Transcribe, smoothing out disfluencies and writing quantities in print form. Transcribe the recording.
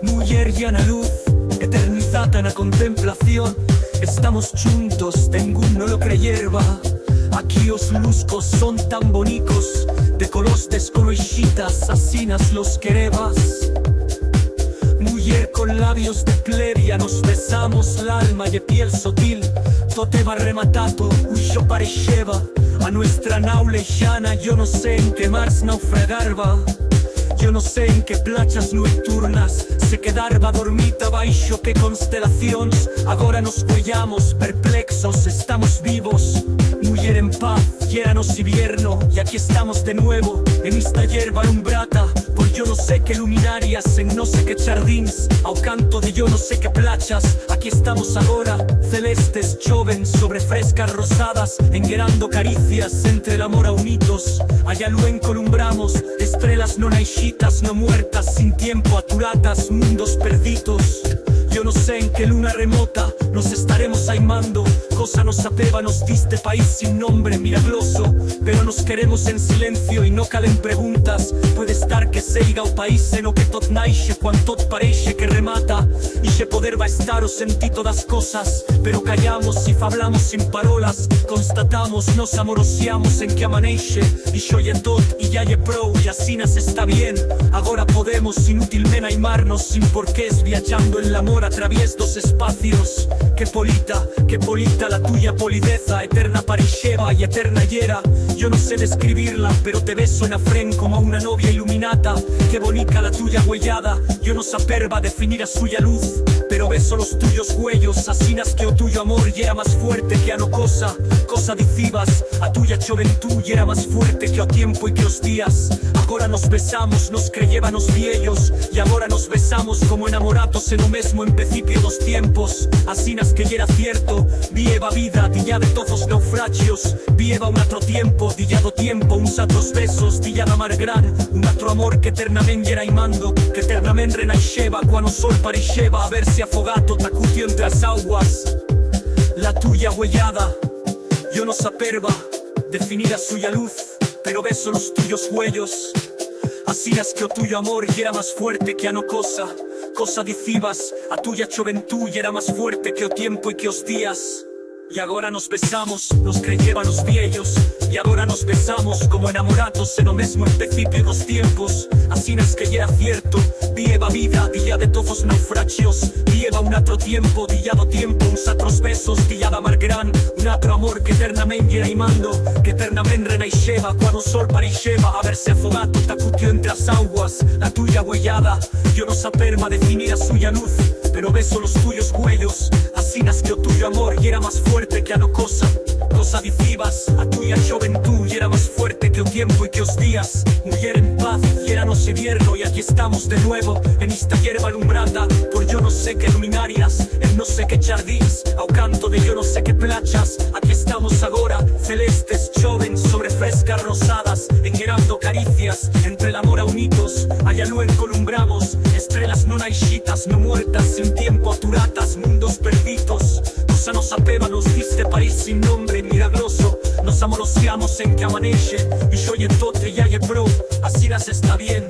Mujer luz, eternizada na contemplación. Estamos juntos, ninguno lo creyerba. Aquí os luscos son tan bonitos, de colores desconocidas, asinas los querebas. Mujer con labios de pleria, nos besamos l'alma y piel sutil. Tote va rematado, uyo pareceva a nuestra nau lejana. Yo no sé en qué mars naufragarba, yo no sé en qué playas nocturnas se quedarba dormita baixo que constelaciones. Ahora nos cuellamos perplexos, estamos vivos. Mujer en paz, lléranos invierno, y aquí estamos de nuevo en esta hierba alumbrata por yo no sé qué luminarias en no sé qué jardins, ao canto de yo no sé qué playas. Aquí estamos ahora, celestes choven sobre frescas rosadas, enguerando caricias entre el amor a unitos. Allá lo encolumbramos, estrellas no naixitas, no muertas, sin tiempo aturatas, mundos perdidos. Yo no sé en qué luna remota nos estaremos aimando. Cosa nos apeva, nos diste país sin nombre milagroso, pero nos queremos en silencio y no calen preguntas. Puede estar que seiga o país en o que tot naixe, cuan tot parece que remata. Y se poder va estar o sentí todas cosas, pero callamos y fablamos sin parolas. Constatamos, nos amorosiamos en que amaneixe, y yo ye tot y ya ye pro, y así nas está bien. Ahora podemos inútilmente aimarnos sin porqués, viajando en el amor a través dos espacios. Qué polita la tuya polideza, eterna parixeva y eterna hiera. Yo no sé describirla, pero te beso en afren como a una novia iluminata. Qué bonita la tuya huellada, yo no saperba definir a suya luz, pero beso los tuyos huellos, asinas que o tuyo amor yera más fuerte que a no cosa dicibas. A tuya juventud yera más fuerte que o tiempo y que os días. Ahora nos besamos, nos creyébanos viejos, y ahora nos besamos como enamorados en o mesmo en principio dos tiempos. Asinas que yera cierto, vieva vida, dilla de todos naufragios, vieva un otro tiempo, dillado tiempo, uns atros besos, dillada mar gran, un otro amor que eternamente yera imando, que eternamente renaixeva, cuando sol parixeva haberse afogado tacucio entre as aguas. La tuya huellada, yo no saperba definir a suya luz, pero beso los tuyos huellos. Asinas que o tuyo amor yera más fuerte que a no cosa dicibas. A tuya juventud yera más fuerte que o tiempo y que os días. Y ahora nos besamos, nos creyébanos viejos, y ahora nos besamos como enamorados en o mesmo en principio dos tiempos. Asinas que yera cierto, vieva vida, dilla de todos naufragios, vieva un otro tiempo, dillado tiempo, uns atros besos, dillada mar gran, un otro amor que eternamente yera imando, que eternamente renaixeva, cuando sol parixeva haberse afogado tacucio entre as aguas. La tuya huellada, yo no saperma definir a suya luz, pero beso los tuyos huellos, asinas que o tuyo amor yera más fuerte que a no cosa dicibas. A tuya juventud yera más fuerte que o tiempo y que os días. Mujer en paz, yéranos invierno, y aquí estamos de nuevo en esta hierba alumbrada por yo no sé qué luminarias, en no sé qué jardins, ao canto de yo no sé qué playas. Aquí estamos ahora, celestes choven sobre frescas rosadas, enguerando caricias entre el amor a unitos. Allá lo encolumbramos, estrellas no naixitas, no muertas, sin tiempo aturatas, mundos perdidos. Cosa nos apeva, nos diste país sin nombre milagroso, nos amorosiamos en que amanece, y yo y en tote ya ye pro, así las está bien.